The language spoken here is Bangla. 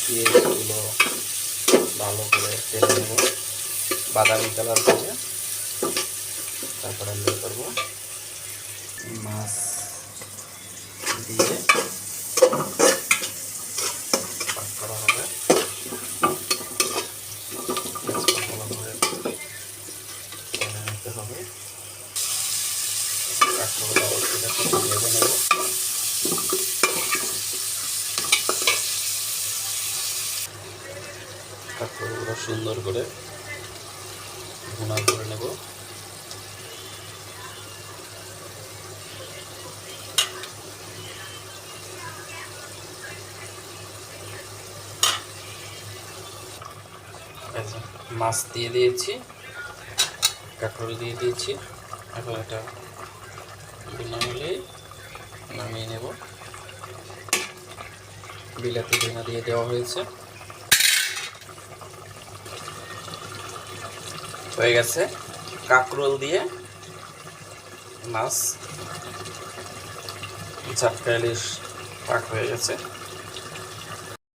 পেঁয়াজগুলো ভালো করে তেলে নেব, বাদামি কালার করে। তারপরে আমরা করবো মাছ দিয়ে পাক করা হবে। ভালো করে তেলে নিতে হবে। কাঁকড়গুলো অবশ্যই ভেজে নেব। কাঁকড়গুলো সুন্দর করে ভুনা করে নেব। মাছ দিয়ে দিয়েছি, কাঁকড় দিয়ে দিয়েছি। এখন এটা ভুনা হলেই নামিয়ে নেব। বিলাতি ভুনা দিয়ে দেওয়া হয়েছে, হয়ে গেছে। কাঁকরোল দিয়ে মাছ, ঝাটকা ইলিশ পাক হয়ে গেছে।